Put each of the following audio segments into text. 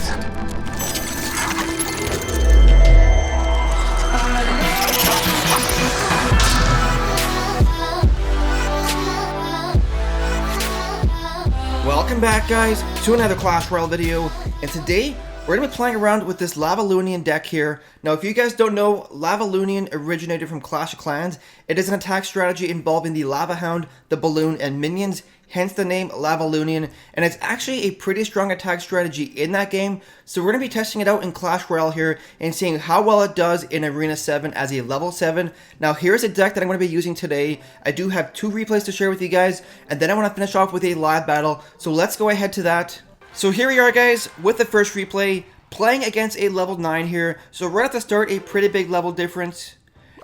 Welcome back, guys, to another Clash Royale video, and today we're going to be playing around with this LAVALOONIon deck here. Now, if you guys don't know, LAVALOONIon originated from Clash of Clans. It is an attack strategy involving the Lava Hound, the Balloon, and minions, hence the name LAVALOONIon, and it's actually a pretty strong attack strategy in that game, so we're going to be testing it out in Clash Royale here and seeing how well it does in Arena 7 as a level 7. Now, here's a deck that I'm going to be using today. I do have 2 replays to share with you guys, and then I want to finish off with a live battle, so let's go ahead to that. So here we are, guys, with the first replay, playing against a level 9 here. So right at the start, a pretty big level difference.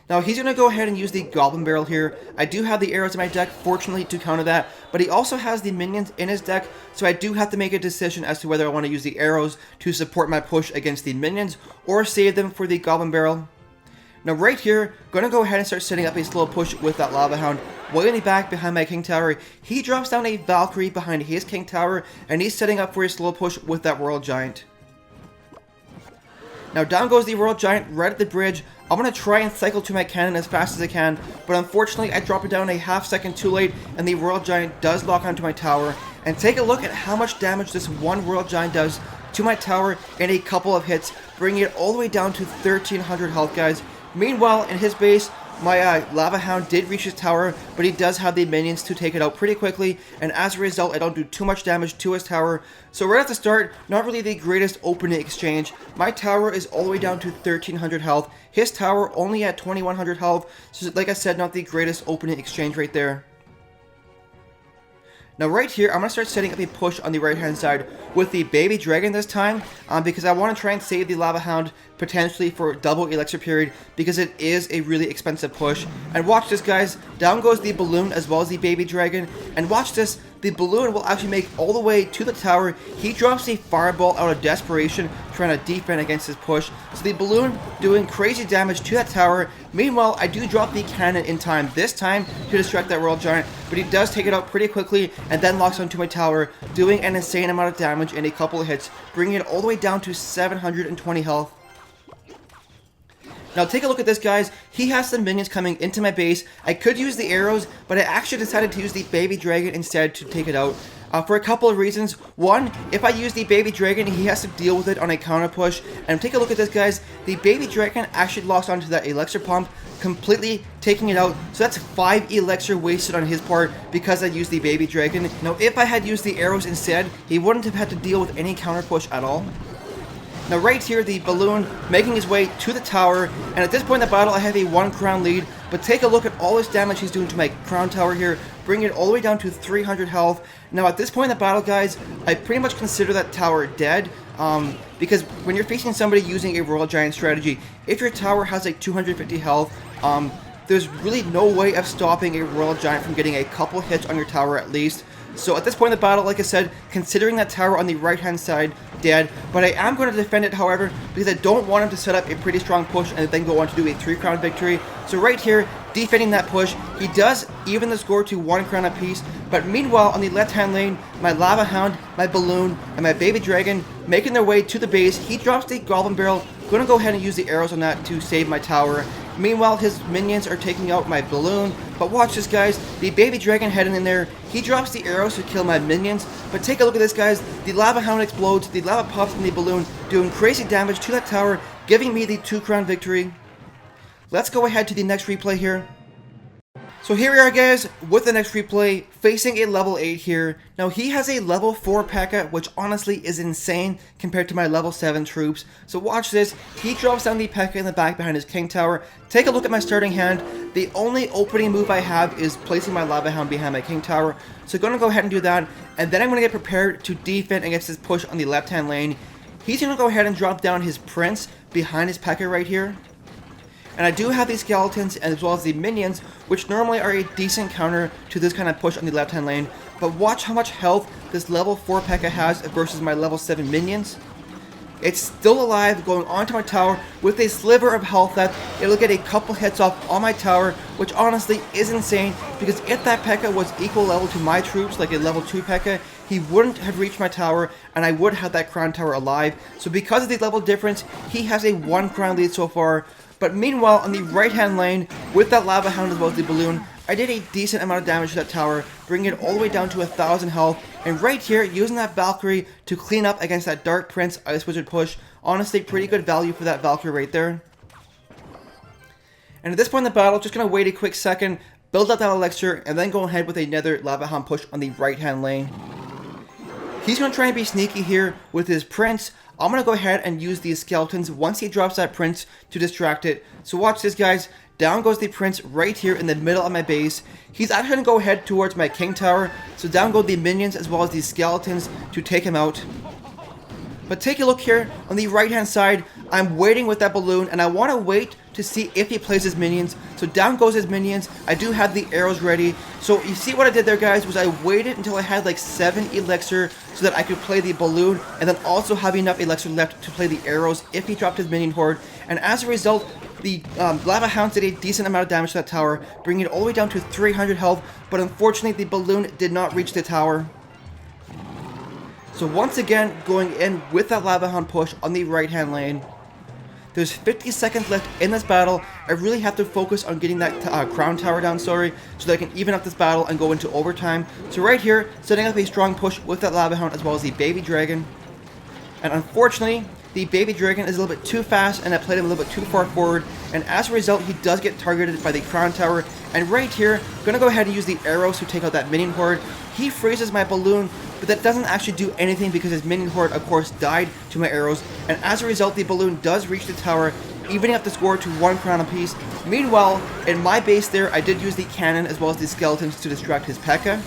Now he's going to go ahead and use the Goblin Barrel here. I do have the arrows in my deck, fortunately, to counter that, but he also has the minions in his deck, so I do have to make a decision as to whether I want to use the arrows to support my push against the minions or save them for the Goblin Barrel. Now right here, going to go ahead and start setting up a slow push with that Lava Hound. Way in the back behind my King Tower, he drops down a Valkyrie behind his King Tower, and he's setting up for a slow push with that Royal Giant. Now down goes the Royal Giant right at the bridge. I'm going to try and cycle to my cannon as fast as I can, but unfortunately I drop it down a half second too late, and the Royal Giant does lock onto my tower. And take a look at how much damage this one Royal Giant does to my tower in a couple of hits, bringing it all the way down to 1300 health, guys. Meanwhile, in his base, my Lava Hound did reach his tower, but he does have the minions to take it out pretty quickly, and as a result, I don't do too much damage to his tower. So right at the start, not really the greatest opening exchange. My tower is all the way down to 1300 health. His tower only at 2100 health, so like I said, not the greatest opening exchange right there. Now right here, I'm going to start setting up a push on the right hand side with the Baby Dragon this time, because I want to try and save the Lava Hound potentially for double elixir period, because it is a really expensive push. And watch this, guys, down goes the Balloon as well as the Baby Dragon, and watch this, the Balloon will actually make all the way to the tower. He drops a Fireball out of desperation, trying to defend against his push. So the Balloon doing crazy damage to that tower. Meanwhile, I do drop the cannon in time, this time to distract that Royal Giant, but he does take it out pretty quickly and then locks onto my tower, doing an insane amount of damage in a couple of hits, bringing it all the way down to 720 health. Now take a look at this, guys. He has some minions coming into my base. I could use the arrows, but I actually decided to use the Baby Dragon instead to take it out. For a couple of reasons. One, if I use the Baby Dragon, he has to deal with it on a counter push. And take a look at this, guys. The Baby Dragon actually locks onto that elixir pump, completely taking it out. So that's 5 elixir wasted on his part because I used the Baby Dragon. Now if I had used the arrows instead, he wouldn't have had to deal with any counter push at all. Now right here, the Balloon making his way to the tower, and at this point in the battle I have a 1 crown lead, but take a look at all this damage he's doing to my crown tower here, bringing it all the way down to 300 health. Now at this point in the battle, guys, I pretty much consider that tower dead, because when you're facing somebody using a Royal Giant strategy, if your tower has like 250 health, there's really no way of stopping a Royal Giant from getting a couple hits on your tower at least. So at this point in the battle, like I said, considering that tower on the right-hand side dead, but I am going to defend it, however, because I don't want him to set up a pretty strong push and then go on to do a 3 crown victory. So right here, defending that push, he does even the score to 1 crown apiece, but meanwhile, on the left-hand lane, my Lava Hound, my Balloon, and my Baby Dragon making their way to the base. He drops the Goblin Barrel, going to go ahead and use the arrows on that to save my tower. Meanwhile, his minions are taking out my Balloon, but watch this, guys, the Baby Dragon heading in there, he drops the arrows to kill my minions, but take a look at this, guys, the Lava Hound explodes, the lava pops from the Balloon, doing crazy damage to that tower, giving me the 2 crown victory. Let's go ahead to the next replay here. So here we are, guys, with the next replay, facing a level 8 here. Now he has a level 4 P.E.K.K.A, which honestly is insane compared to my level 7 troops. So watch this, he drops down the P.E.K.K.A in the back behind his King Tower. Take a look at my starting hand. The only opening move I have is placing my Lava Hound behind my King Tower. So going to go ahead and do that, and then I'm going to get prepared to defend against his push on the left hand lane. He's going to go ahead and drop down his Prince behind his P.E.K.K.A right here. And I do have these skeletons as well as the minions, which normally are a decent counter to this kind of push on the left hand lane. But watch how much health this level 4 P.E.K.K.A has versus my level 7 minions. It's still alive, going onto my tower with a sliver of health left. It'll get a couple hits off on my tower, which honestly is insane, because if that P.E.K.K.A. was equal level to my troops, like a level 2 P.E.K.K.A., he wouldn't have reached my tower, and I would have that crown tower alive. So because of the level difference, he has a 1 crown lead so far. But meanwhile, on the right-hand lane, with that Lava Hound as well as the balloon, I did a decent amount of damage to that tower, bringing it all the way down to 1,000 health. And right here, using that Valkyrie to clean up against that Dark Prince Ice Wizard push. Honestly, pretty good value for that Valkyrie right there. And at this point in the battle, just going to wait a quick second, build up that elixir, and then go ahead with another Lava Hound push on the right-hand lane. He's going to try and be sneaky here with his Prince. I'm going to go ahead and use these skeletons once he drops that Prince to distract it. So watch this, guys. Down goes the Prince right here in the middle of my base. He's actually going to go ahead towards my King Tower. So down go the minions as well as these skeletons to take him out. But take a look here on the right hand side. I'm waiting with that balloon, and I want to wait to see if he plays his minions. So down goes his minions. I do have the arrows ready. So you see what I did there, guys, was I waited until I had like 7 elixir so that I could play the balloon, and then also have enough elixir left to play the arrows if he dropped his minion horde. And as a result, the Lava Hound did a decent amount of damage to that tower, bringing it all the way down to 300 health, but unfortunately the balloon did not reach the tower. So once again, going in with that Lava Hound push on the right hand lane. There's 50 seconds left in this battle. I really have to focus on getting that crown tower down, so that I can even up this battle and go into overtime. So right here, setting up a strong push with that Lava Hound as well as the Baby Dragon. And unfortunately, the Baby Dragon is a little bit too fast, and I played him a little bit too far forward. And as a result, he does get targeted by the crown tower. And right here, I'm going to go ahead and use the arrows to take out that minion horde. He freezes my balloon, but that doesn't actually do anything because his minion horde, of course, died to my arrows. And as a result, the balloon does reach the tower, evening up the score to 1 crown apiece. Meanwhile, in my base there, I did use the cannon as well as the skeletons to distract his P.E.K.K.A.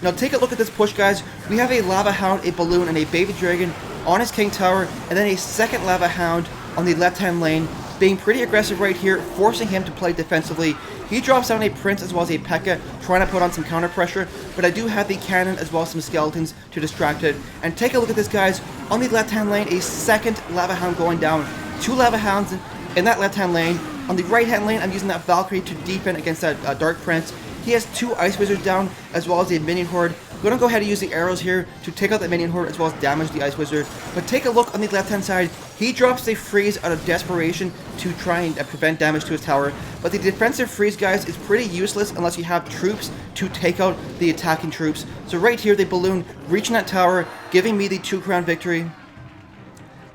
Now take a look at this push, guys. We have a Lava Hound, a balloon, and a Baby Dragon on his King Tower, and then a second Lava Hound on the left-hand lane, being pretty aggressive right here, forcing him to play defensively. He drops down a Prince as well as a P.E.K.K.A, trying to put on some counter pressure, but I do have the cannon as well as some skeletons to distract it. And take a look at this, guys. On the left-hand lane, a second Lava Hound going down. 2 Lava Hounds in that left-hand lane. On the right-hand lane, I'm using that Valkyrie to deepen against that Dark Prince. He has 2 Ice Wizards down, as well as a Minion Horde. I'm going to go ahead and use the arrows here to take out that Minion Horde, as well as damage the Ice Wizard. But take a look on the left-hand side. He drops a freeze out of desperation to try and prevent damage to his tower. But the defensive freeze, guys, is pretty useless unless you have troops to take out the attacking troops. So right here, the balloon reaching that tower, giving me the 2 crown victory.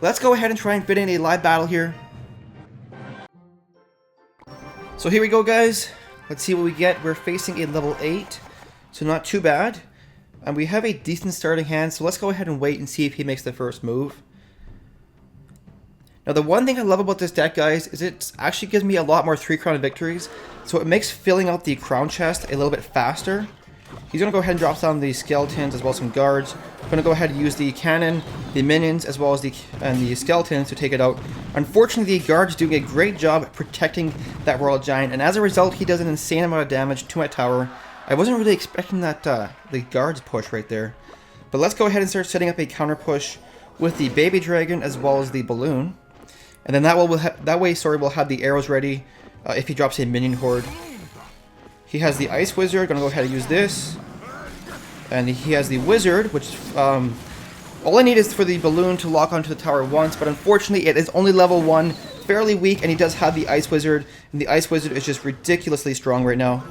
Let's go ahead and try and fit in a live battle here. So here we go, guys. Let's see what we get. We're facing a level 8, so not too bad. And we have a decent starting hand, so let's go ahead and wait and see if he makes the first move. Now the one thing I love about this deck, guys, is it actually gives me a lot more 3 crown victories, so it makes filling out the crown chest a little bit faster. He's going to go ahead and drop down the skeletons as well as some guards. I'm going to go ahead and use the cannon, the minions, as well as the skeletons to take it out. Unfortunately, the guards doing a great job protecting that Royal Giant, and as a result, he does an insane amount of damage to my tower. I wasn't really expecting that the guards push right there. But let's go ahead and start setting up a counter push with the Baby Dragon as well as the balloon. And then that way, we'll have the arrows ready if he drops a minion horde. He has the Ice Wizard, gonna go ahead and use this. And he has the Wizard, which all I need is for the balloon to lock onto the tower once, but unfortunately it is only level 1, fairly weak, and he does have the Ice Wizard, and the Ice Wizard is just ridiculously strong right now.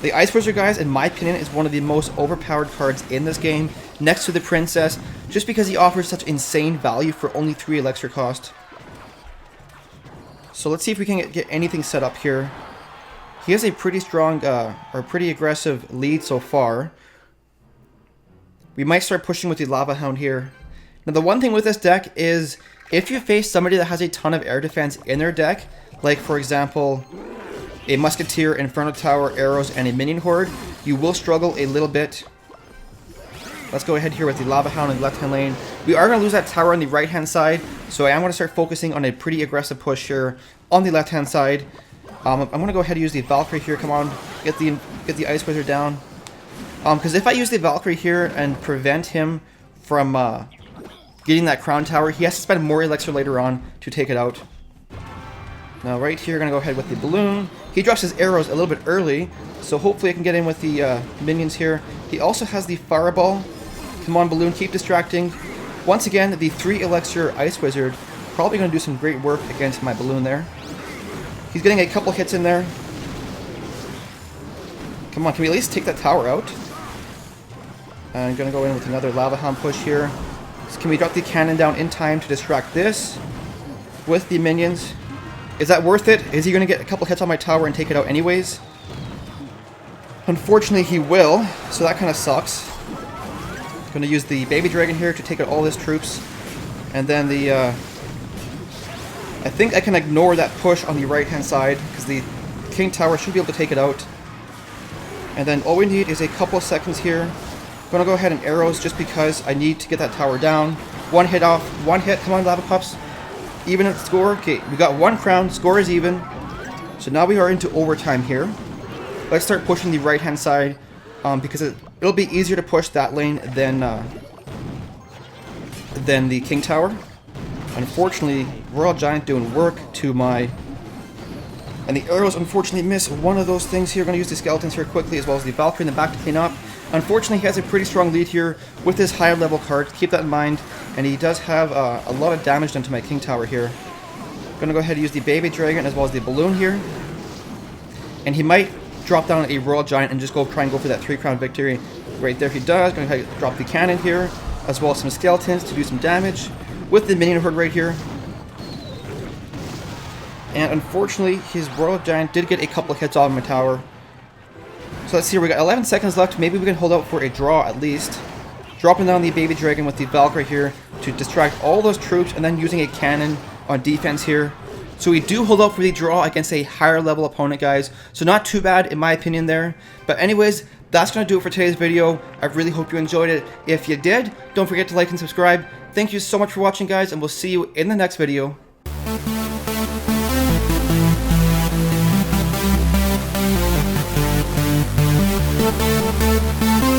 The Ice Wizard, guys, in my opinion, is one of the most overpowered cards in this game, next to the Princess, just because he offers such insane value for only 3 elixir cost. So let's see if we can get anything set up here. He has a pretty strong, or pretty aggressive lead so far. We might start pushing with the Lava Hound here. Now the one thing with this deck is, if you face somebody that has a ton of air defense in their deck, like for example, a Musketeer, Inferno Tower, Arrows, and a Minion Horde, you will struggle a little bit. Let's go ahead here with the Lava Hound in the left-hand lane. We are going to lose that tower on the right-hand side, so I am going to start focusing on a pretty aggressive push here on the left-hand side. I'm going to go ahead and use the Valkyrie here. Come on, get the Ice Wizard down. Because if I use the Valkyrie here and prevent him from getting that crown tower. He has to spend more elixir later on to take it out. Now right here, gonna go ahead with the balloon. He drops his arrows a little bit early, so hopefully I can get in with the minions here. He also has the fireball. Come on, balloon, keep distracting. Once again, the 3 elixir ice wizard probably gonna do some great work against my balloon there. He's getting a couple hits in there. Come on, can we at least take that tower out? I'm gonna go in with another lava hound push here. So can we drop the cannon down in time to distract this with the minions? Is that worth it? Is he going to get a couple hits on my tower and take it out anyways? Unfortunately, he will, so that kind of sucks. Going to use the baby dragon here to take out all his troops. And then the... I think I can ignore that push on the right-hand side, because the king tower should be able to take it out. And then all we need is a couple of seconds here. I'm going to go ahead and arrows just because I need to get that tower down. One hit off, one hit, come on, lava pups. Even at score. Okay, we got 1 crown, score is even. So now we are into overtime here. Let's start pushing the right hand side because it'll be easier to push that lane than the king tower. Unfortunately, Royal Giant doing work to my... And the arrows unfortunately miss one of those things here. Going to use the skeletons here quickly, as well as the Valkyrie in the back to clean up. Unfortunately, he has a pretty strong lead here with his higher level card. Keep that in mind. And he does have a lot of damage done to my king tower here. Gonna go ahead and use the baby dragon as well as the balloon here. And he might drop down a Royal Giant and just try and go for that 3 crown victory. Right there he does. Gonna go ahead and drop the cannon here, as well as some skeletons to do some damage with the minion horde right here. And unfortunately, his Royal Giant did get a couple of hits off my tower. So let's see, we got 11 seconds left. Maybe we can hold out for a draw at least. Dropping down the baby dragon with the Valkyrie here to distract all those troops, and then using a cannon on defense here. So we do hold out for the draw against a higher level opponent, guys. So not too bad in my opinion there. But anyways, that's going to do it for today's video. I really hope you enjoyed it. If you did, don't forget to like and subscribe. Thank you so much for watching, guys, and we'll see you in the next video. We'll be right back.